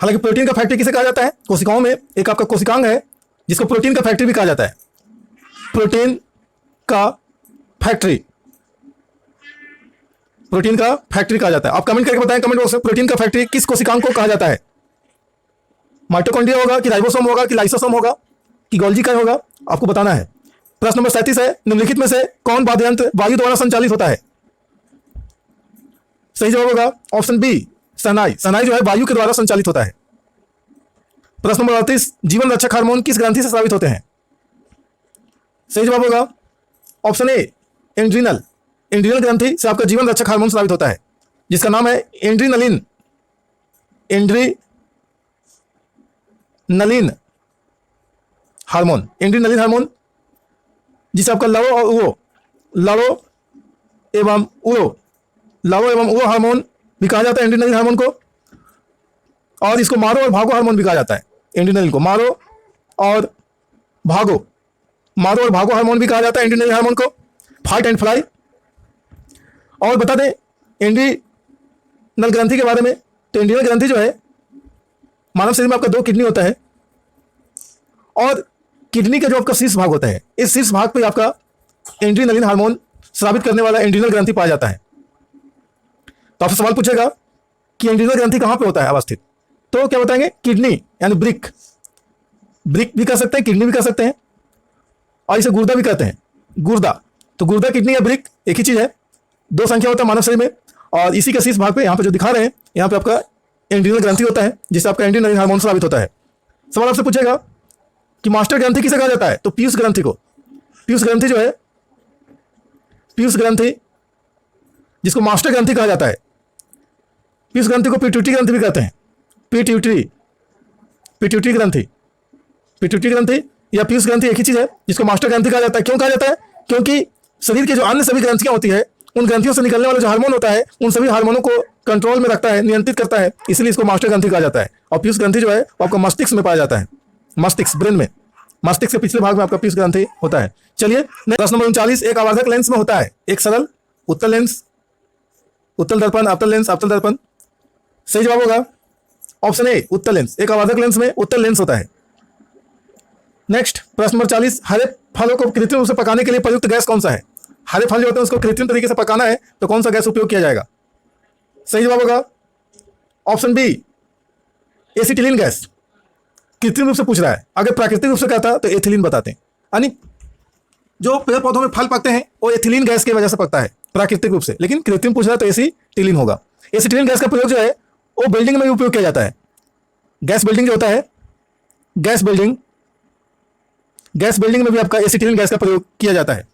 हालांकि प्रोटीन का फैक्ट्री किसे कहा जाता है? कोशिकाओं में एक आपका कोशिकांग है जिसको प्रोटीन का फैक्ट्री भी कहा जाता है। प्रोटीन का फैक्ट्री, प्रोटीन का फैक्ट्री कहा जाता है। आप कमेंट करके बताएं कमेंट बॉक्स में, प्रोटीन का फैक्ट्री किस कोशिकांग को कहा जाता है? माइटोकॉन्ड्रिया होगा कि राइबोसोम होगा कि लाइसोसोम होगा कि गोल्जी का होगा, आपको बताना है। प्रश्न नंबर 37 है, निम्नलिखित में से कौन वाद्य यंत्र वायु द्वारा संचालित होता है? सही जवाब होगा ऑप्शन बी, शहनाई। शहनाई जो है वायु के द्वारा संचालित होता है। प्रश्न नंबर 38, जीवन रक्षक हार्मोन किस ग्रंथि से स्रावित होते हैं? सही जवाब होगा ऑप्शन ए, एंड्रिनल। एंड्रिनल ग्रंथि से आपका जीवन रक्षक हार्मोन स्रावित होता है जिसका नाम है एंड्रिनलिन। एंड्रिनलिन हार्मोन, एंड्रिनलिन हार्मोन जिसे आपका लवो और उरो, लवो एवं उरो हार्मोन भी कहा जाता है एंड्रिनलिन हार्मोन को, और इसको मारो और भागो हार्मोन भी कहा जाता है। एंड्रिनलिन को मारो और भागो हार्मोन भी कहा जाता है एंड्रिनलिन हार्मोन को, फाइट एंड फ्लाई। और बता दें एंड्रिनल ग्रंथि के बारे में, तो एंड्रिनल ग्रंथि जो है मानव शरीर में आपका 2 किडनी होता है, और किडनी का जो आपका शीर्ष भाग होता है, इस शीर्ष भाग पे आपका एंड्रिनलिन हार्मोन स्रावित करने वाला एंड्रिनल ग्रंथि पाया जाता है। तो आपसे सवाल पूछेगा कि एंड्रिनल ग्रंथि कहां पे होता है अवस्थित, तो क्या बताएंगे? किडनी यानी ब्रिक भी कर सकते हैं, किडनी भी कर सकते हैं, और इसे गुर्दा भी कहते हैं, गुर्दा। तो गुर्दा, किडनी या ब्रिक एक ही चीज है, 2 संख्या होता है मानव शरीर में, और इसी के शीर्ष भाग पे यहाँ पे जो दिखा रहे हैं, यहाँ पे आपका एंड्रिनल ग्रंथि होता है जिससे आपका एंड्रिनलिन हार्मोन स्रावित होता है। सवाल आपसे पूछेगा कि मास्टर ग्रंथि किसे कहा जाता है, तो पीयूष ग्रंथि को। पीयूष ग्रंथि जो है, पीयूष ग्रंथि जिसको मास्टर ग्रंथि कहा जाता है, पीयूष ग्रंथि को पिट्यूटरी ग्रंथि भी कहते हैं। पिट्यूटरी ग्रंथि या पीयूष ग्रंथि एक ही चीज है जिसको मास्टर ग्रंथि कहा जाता है। क्यों कहा जाता है? क्योंकि शरीर के जो अन्य सभी ग्रंथियां होती है, उन ग्रंथियों से निकलने वाला जो हार्मोन होता है, उन सभी हार्मोनों को कंट्रोल में रखता है, नियंत्रित करता है, इसलिए इसको मास्टर ग्रंथि कहा जाता है। और पीयूष ग्रंथि जो है वो आपका मस्तिष्क में पाया जाता है, मस्तिष्क, ब्रेन में, मस्तिष्क के पिछले भाग में आपका पीयूष ग्रंथि होता है। चलिए प्रश्न नंबर 39, एक आवर्धक लेंस में होता है एक सरल उत्तल लेंस, उत्तल दर्पण, अवतल लेंस, अवतल दर्पण। सही जवाब होगा ऑप्शन ए, उत्तल लेंस। एक आवर्धक लेंस में उत्तल लेंस होता है। नेक्स्ट प्रश्न नंबर 40, हरे फलों को कृत्रिम रूप से पकाने के लिए प्रयुक्त गैस कौन सा है? हरे फल जो होते हैं उसको कृत्रिम तरीके से पकाना है तो कौन सा गैस उपयोग किया जाएगा? सही जवाब होगा ऑप्शन बी, एसिटिलीन गैस। कृत्रिम रूप से पूछ रहा है, अगर प्राकृतिक रूप से कहता तो एथिलीन बताते हैं। यानी जो पेड़ पौधों में फल पकते हैं वो एथिलीन गैस की वजह से पकता है प्राकृतिक रूप से, लेकिन कृत्रिम पूछ रहा है तो एसिटिलीन होगा। एसिटिलीन गैस का प्रयोग जो है वो बिल्डिंग में भी उपयोग किया जाता है। गैस बिल्डिंग जो होता है, गैस बिल्डिंग में भी आपका एसिटिलीन गैस का प्रयोग किया जाता है।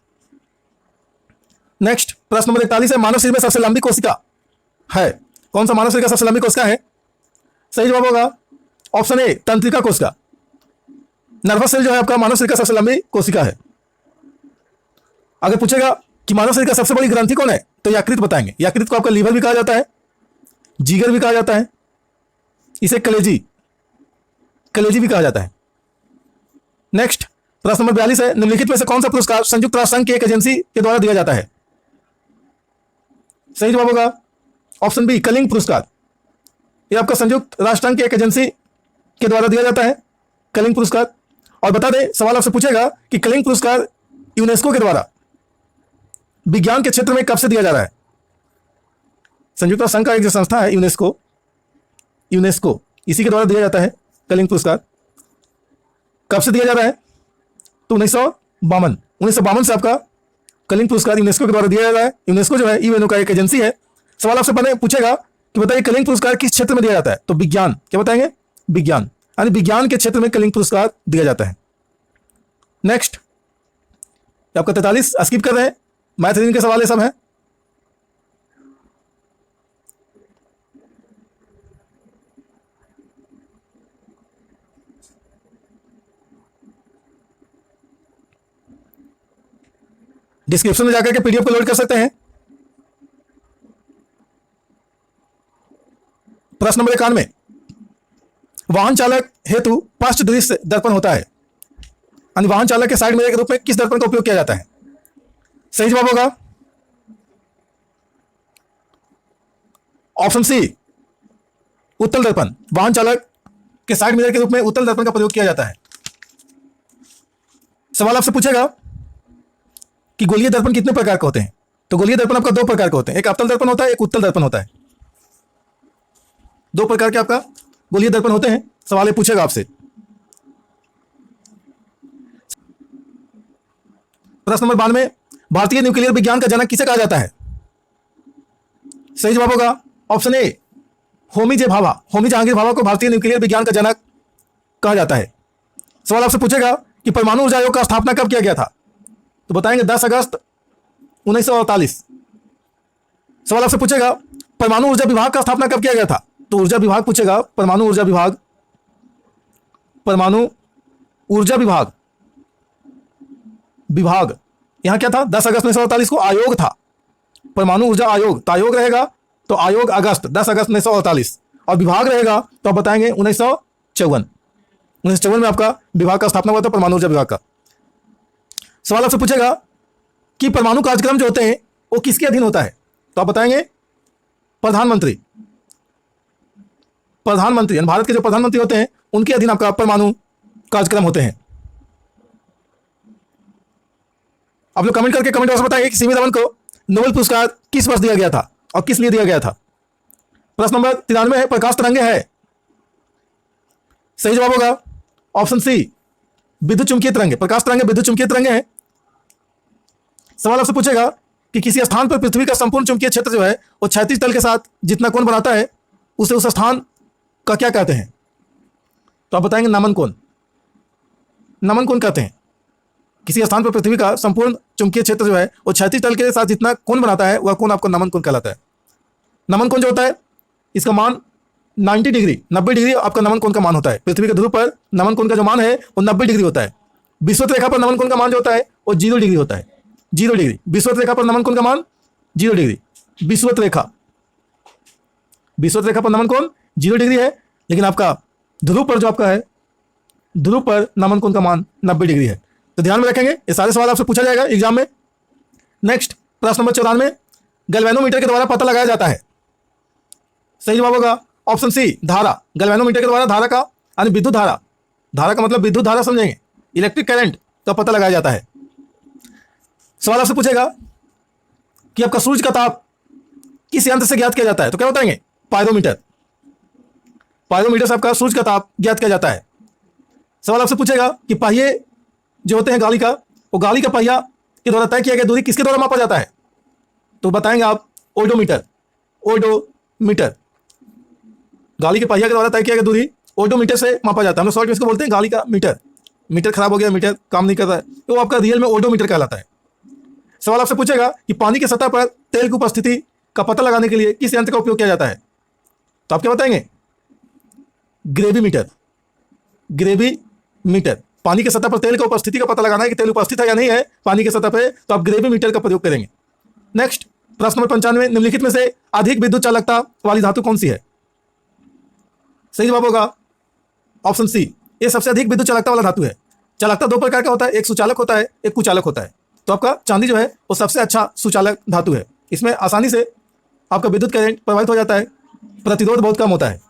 नेक्स्ट प्रश्न नंबर 41 है, मानव शरीर में सबसे लंबी कोशिका है कौन सा? मानव शरीर का सबसे लंबी कोशिका है, सही जवाब होगा ऑप्शन ए, तंत्रिका कोशिका। नर्वस सेल जो है आपका मानव शरीर का सबसे लंबी कोशिका है। अगर पूछेगा कि मानव शरीर का सबसे बड़ी ग्रंथि कौन है, तो यकृत बताएंगे। यकृत को आपका लीवर भी कहा जाता है, जिगर भी कहा जाता है, इसे कलेजी भी कहा जाता है। नेक्स्ट प्रश्न नंबर 42 है, निम्नलिखित में से कौन सा पुरस्कार संयुक्त राष्ट्र संघ की एक एजेंसी के द्वारा दिया जाता है? सही जवाब होगा ऑप्शन बी, कलिंग पुरस्कार। यह आपका संयुक्त राष्ट्र संघ की एक एजेंसी के द्वारा दिया जाता है, कलिंग पुरस्कार। और बता दें, सवाल आपसे पूछेगा कि कलिंग पुरस्कार यूनेस्को के द्वारा विज्ञान के क्षेत्र में कब से दिया जा रहा है? संयुक्त राष्ट्र संघ का एक जो संस्था है यूनेस्को, इसी के द्वारा दिया जाता है कलिंग पुरस्कार। कब से दिया जा रहा है? तो 1952 से आपका कलिंग पुरस्कार यूनेस्को के द्वारा दिया जा रहा है। यूनेस्को जो है यूएनओ का एक एजेंसी है। सवाल आपसे पूछेगा कि बताइए कलिंग पुरस्कार किस क्षेत्र में दिया जाता है? तो विज्ञान, क्या बताएंगे? विज्ञान, यानी विज्ञान के क्षेत्र में कलिंग पुरस्कार दिया जाता है। नेक्स्ट आपका 43 स्किप कर रहे हैं, मैथ रीजनिंग के सवाल ये सब है। डिस्क्रिप्शन में जाकर के पीडीएफ को लोड कर सकते हैं। प्रश्न नंबर 91, वाहन चालक हेतु पृष्ठ दृश्य दर्पण होता है, यानी वाहन चालक के साइड मिरर के रूप में किस दर्पण का उपयोग किया जाता है? सही जवाब होगा ऑप्शन सी, उत्तल दर्पण। वाहन चालक के साइड मिरर के रूप में उत्तल दर्पण का प्रयोग किया जाता है। सवाल आपसे पूछेगा कि गोलीय दर्पण कितने प्रकार के होते हैं। तो गोलीय दर्पण आपका दो प्रकार के होते हैं, एक अवतल दर्पण होता है, एक उत्तल दर्पण होता है। दो प्रकार के आपका गोलीय दर्पण होते हैं। सवाल ये पूछेगा आपसे। प्रश्न नंबर 92, भारतीय न्यूक्लियर विज्ञान का जनक किसे कहा जाता है। सही जवाब होगा ऑप्शन ए, होमी जे भाभा। होमी जहांगीर भाभा को भारतीय न्यूक्लियर विज्ञान का जनक कहा जाता है। सवाल आपसे पूछेगा कि परमाणु ऊर्जा आयोग का स्थापना कब किया गया था। तो बताएंगे 10 अगस्त 1948। सवाल आपसे पूछेगा परमाणु ऊर्जा विभाग का स्थापना कब किया गया था। तो ऊर्जा विभाग पूछेगा, परमाणु ऊर्जा विभाग, परमाणु ऊर्जा विभाग, विभाग यहां क्या था, 10 अगस्त 1948 को आयोग था, परमाणु ऊर्जा आयोग, तो आयोग रहेगा तो आयोग अगस्त 10 अगस्त 1948, और विभाग रहेगा तो आप बताएंगे 1954 में आपका विभाग का स्थापना हुआ था, परमाणु ऊर्जा विभाग का। सवाल आपसे पूछेगा कि परमाणु कार्यक्रम जो होते हैं वो किसके अधीन होता है। तो आप बताएंगे प्रधानमंत्री, प्रधानमंत्री यानी भारत के जो प्रधानमंत्री होते हैं उनके अधीन आपका परमाणु कार्यक्रम होते हैं। आप लोग कमेंट करके कमेंट बॉक्स में बताएंगे कि सीवी रमन को नोबेल पुरस्कार किस वर्ष दिया गया था और किस लिए दिया गया था। प्रश्न नंबर 93 है, प्रकाश तरंगे है। सही जवाब होगा ऑप्शन सी, विद्युत चुंबकीय तरंगे। प्रकाश तरंगे विद्युत चुंबकीय तरंगे हैं। सवाल आपसे पूछेगा कि किसी स्थान पर पृथ्वी का संपूर्ण चुंबकीय क्षेत्र जो है वो क्षैतिज तल के साथ जितना कोण बनाता है उसे उस स्थान का क्या कहते हैं। तो आप बताएंगे नमन कोण। नमन कोण कहते हैं किसी स्थान पर पृथ्वी का संपूर्ण चुंबकीय क्षेत्र जो है वो क्षैतिज तल के साथ जितना कोण बनाता है वह कोण आपको नमन कोण कहलाता है। नमन कोण जो होता है इसका मान 90 डिग्री, 90 डिग्री आपका नमन कोण का मान होता है। पृथ्वी के ध्रुव पर नमन कोण का जो मान है वो 90 डिग्री होता है। विषुवत रेखा पर नमन कोण का मान जो होता है वो 0 डिग्री होता है। 0 डिग्री विषुवत रेखा पर नमन कोण का मान 0 डिग्री। विषुवत रेखा पर नमन कोण 0 डिग्री है, लेकिन आपका ध्रुव पर जो आपका है, ध्रुव पर नमन कोण का मान 90 डिग्री है। तो ध्यान में रखेंगे, ये सारे सवाल आपसे पूछा जाएगा एग्जाम में। नेक्स्ट प्रश्न नंबर 94, गैल्वेनोमीटर के द्वारा पता लगाया जाता है। सही जवाब होगा ऑप्शन सी, धारा। गैल्वेनोमीटर के द्वारा धारा का यानी विद्युत धारा, धारा का मतलब विद्युत धारा समझेंगे, इलेक्ट्रिक करंट का पता लगाया जाता है। सवाल आपसे पूछेगा कि आपका सूर्य का ताप किस यंत्र से ज्ञात किया जाता है। तो क्या बताएंगे, पायरोमीटर। पायरोमीटर से आपका सूर्य का ताप ज्ञात किया जाता है। सवाल आपसे पूछेगा कि पहिए जो होते हैं गाड़ी का, वो गाड़ी का पहिया के द्वारा तय किया गया दूरी किसके द्वारा मापा जाता है। तो बताएंगे आप ओडोमीटर। ओडोमीटर गाड़ी के पहिया के द्वारा तय किया गया दूरी ओडोमीटर से मापा जाता है। हम लोग शॉर्ट में इसको बोलते हैं गाड़ी का मीटर। मीटर खराब हो गया, मीटर काम नहीं कर रहा है, तो वो आपका रियल में ओडोमीटर कहलाता है। सवाल आपसे पूछेगा कि पानी की सतह पर तेल की उपस्थिति का पता लगाने के लिए किस यंत्र का उपयोग किया जाता है। तो आप क्या बताएंगे, ग्रेविमीटर। ग्रेविमीटर पानी की सतह पर तेल की उपस्थिति का पता लगाना है कि तेल उपस्थित है या नहीं है पानी की सतह पर, तो आप ग्रेविमीटर का प्रयोग करेंगे। नेक्स्ट प्रश्न नंबर 95, निम्नलिखित में से अधिक विद्युत चालकता वाली धातु कौन सी है। सही जवाब होगा ऑप्शन सी, ये सबसे अधिक विद्युत चालकता वाला धातु है। चालकता दो प्रकार का होता है, एक सुचालक होता है, एक कुचालक होता है। तो आपका चांदी जो है वो सबसे अच्छा सुचालक धातु है। इसमें आसानी से आपका विद्युत करंट प्रभावित हो जाता है, प्रतिरोध बहुत कम होता है।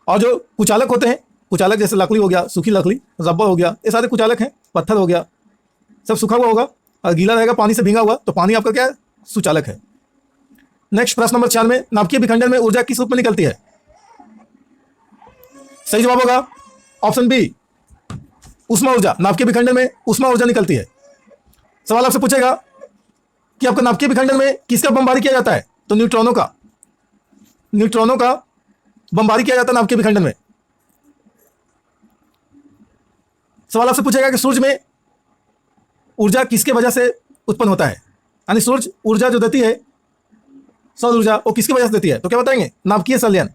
और जो कुचालक होते हैं, कुचालक जैसे लकड़ी हो गया, सूखी लकड़ी, रबर हो गया, ये सारे कुचालक हैं। पत्थर हो गया, सब सूखा हुआ होगा और गीला रहेगा, पानी से भींगा हुआ, तो पानी आपका क्या है, सुचालक है। नेक्स्ट प्रश्न नंबर 96, नाभिकीय विखंडन में ऊर्जा किस रूप में निकलती है। सही जवाब होगा ऑप्शन बी, उष्मा ऊर्जा। नाभिकीय विखंडन में उष्मा ऊर्जा निकलती है। सवाल आपसे पूछेगा कि आपका नाभिकीय विखंडन में किसका बमबारी किया जाता है। तो न्यूट्रॉनों का। न्यूट्रॉनों का बमबारी किया जाता है नाभिकीय विखंडन में। सवाल आपसे पूछेगा कि सूर्य में ऊर्जा किसके वजह से उत्पन्न होता है, यानी सूर्य ऊर्जा जो देती है, सौर ऊर्जा, वो किसकी वजह से देती है। तो क्या बताएंगे, नाभिकीय संलयन।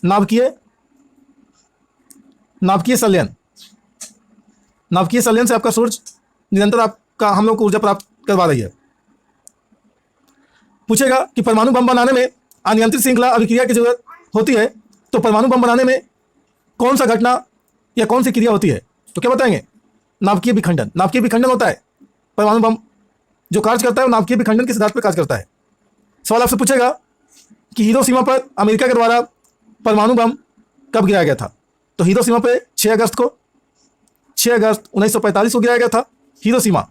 नाभिकीय संलयन। नाभिकीय संलयन से आपका सूर्य निरंतर आपका हम लोग को ऊर्जा प्राप्त करवा रही है। पूछेगा कि परमाणु बम बनाने में अनियंत्रित श्रृंखला अभिक्रिया की जरूरत होती है, तो परमाणु बम बनाने में कौन सा घटना या कौन सी क्रिया होती है। तो क्या बताएंगे, नाभिकीय विखंडन। नाभिकीय विखंडन होता है परमाणु बम जो कार्य करता है, वो नाभिकीय विखंडन के सिद्धांत पर कार्य करता है। सवाल आपसे पूछेगा कि हिरोशिमा पर अमेरिका के द्वारा परमाणु बम कब गिराया गया था? तो हिरोशिमा पे 6 अगस्त 1945 को गिराया गया था हिरोशिमा।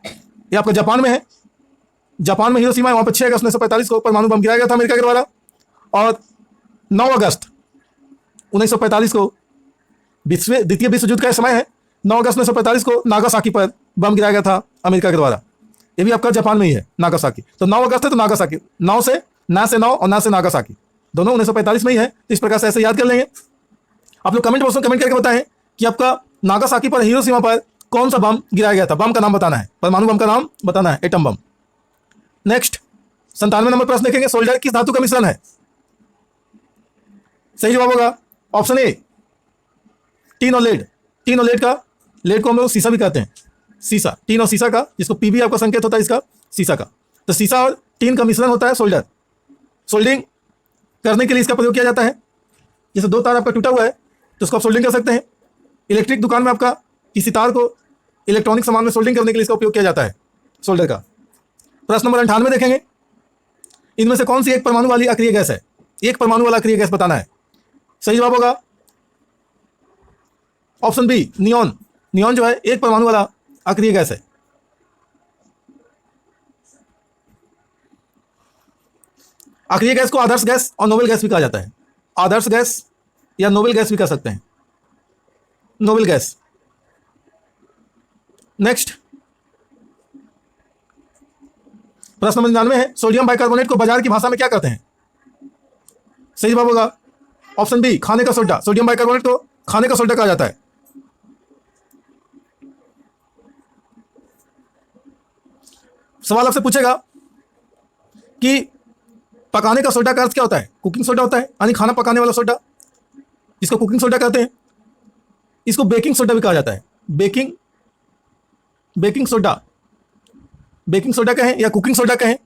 ये आपका जापान में है, जापान में हिरोशिमा है, वहां पर 6 अगस्त 1945 को परमाणु बम गिराया गया था अमेरिका के द्वारा। और 9 अगस्त 1945 को द्वितीय विश्व युद्ध का समय है, 9 अगस्त 1945 को नागासाकी पर बम गिराया गया था अमेरिका के द्वारा। ये भी आपका जापान में ही है, नागासाकी। तो 9 अगस्त है तो नागासाकी, 9 से 9 और 9 से नागासाकी, दोनों 1945 में ही है। तो इस प्रकार से ऐसे याद कर लेंगे। आप लोग कमेंट बॉक्स में कमेंट करके बताएं कि आपका नागासाकी पर, हिरोशिमा पर कौन सा बम गिराया गया था। बम का नाम बताना है, परमाणु बम का नाम बताना है, एटम बम। नेक्स्ट 97 नंबर प्रश्न देखेंगे, सोल्डर किस धातु का मिश्रण है? सही जवाब होगा ऑप्शन ए, टीन और लेड। टीन और लेड का, लेड को हम लोग सीसा भी कहते हैं, सीसा, टीन और सीसा का, जिसको पी भी आपका संकेत होता है इसका, सीसा का। तो सीसा और टीन का मिश्रण होता है सोल्डर। सोल्डरिंग करने के लिए इसका प्रयोग किया जाता है। जैसे 2 तार आपका टूटा हुआ है तो उसको आप सोल्डरिंग कर सकते हैं। इलेक्ट्रिक दुकान में आपका किसी तार को इलेक्ट्रॉनिक सामान में सोल्डरिंग करने के लिए इसका उपयोग किया जाता है, सोल्डर का। प्रश्न नंबर 98 देखेंगे, इनमें से कौन सी एक परमाणु वाली अक्रिय गैस है? एक परमाणु वाला अक्रिय गैस बताना है। सही जवाब होगा ऑप्शन बी, नियॉन। नियॉन जो है एक परमाणु वाला अक्रिय गैस है। अक्रिय गैस को आदर्श गैस और नोबेल गैस भी कहा जाता है। आदर्श गैस या नोबेल गैस भी कह सकते हैं, नोबेल गैस। नेक्स्ट प्रश्न नंबर 99 है, सोडियम बाइकार्बोनेट को बाजार की भाषा में क्या कहते हैं? सही जवाब होगा ऑप्शन बी, खाने का सोडा। सोडियम बाइकार्बोनेट को खाने का सोडा कहा जाता है। सवाल आपसे पूछेगा कि पकाने का सोडा का अर्थ क्या होता है? कुकिंग सोडा होता है, यानी खाना पकाने वाला सोडा, इसको कुकिंग सोडा कहते हैं। इसको बेकिंग सोडा भी कहा जाता है। बेकिंग सोडा कहें या कुकिंग सोडा कहें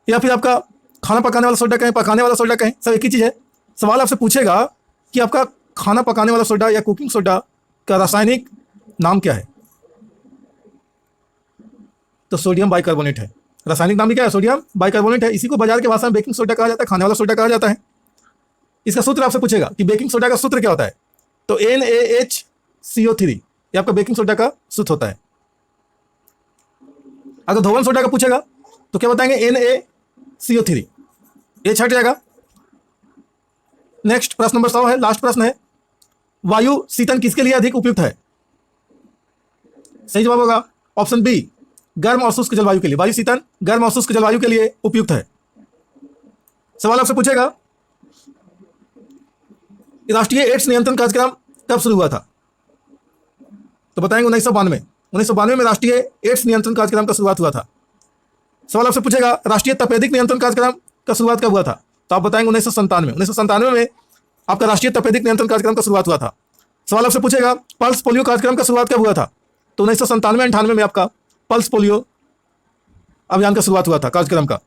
या फिर आपका खाना पकाने वाला सोडा कहें, पकाने वाला सोडा कहें, सब एक ही चीज़ है। सवाल आपसे पूछेगा कि आपका खाना पकाने वाला सोडा या कुकिंग सोडा का रासायनिक नाम क्या है? तो सोडियम बाइकार्बोनेट है। रासायनिक नाम भी क्या है? सोडियम बाइकार्बोनेट है। इसी को बाजार की भाषा में बेकिंग सोडा कहा जाता है, खाने वाला सोडा कहा जाता है। इसका सूत्र आपसे पूछेगा कि बेकिंग सोडा का सूत्र क्या होता है, तो NaHCO3 ये आपका बेकिंग सोडा का सूत्र होता है। अगर धोवन सोडा का पूछेगा तो क्या बताएंगे? NaCO3, ये छट जाएगा। नेक्स्ट प्रश्न नंबर 100 है, लास्ट प्रश्न है, वायु शीतन किसके लिए अधिक उपयुक्त है? सही जवाब होगा ऑप्शन बी, गर्म और शुष्क जलवायु के लिए। वायु शीतन गर्म और शुष्क जलवायु के लिए उपयुक्त है। सवाल आपसे पूछेगा राष्ट्रीय एड्स नियंत्रण कार्यक्रम कब शुरू हुआ था? तो बताएंगे 1992 में राष्ट्रीय एड्स नियंत्रण कार्यक्रम का शुरुआत हुआ था। सवाल आपसे पूछेगा राष्ट्रीय तपेदिक नियंत्रण कार्यक्रम का शुरुआत कब हुआ था? तो आप बताएंगे 1997 में आपका राष्ट्रीय तपेदिक नियंत्रण कार्यक्रम का शुरुआत हुआ था। सवाल आपसे पूछेगा पल्स पोलियो कार्यक्रम का शुरुआत कब हुआ था? तो 1997-98 में आपका पल्स पोलियो अभियान का शुरुआत हुआ था, कार्यक्रम का।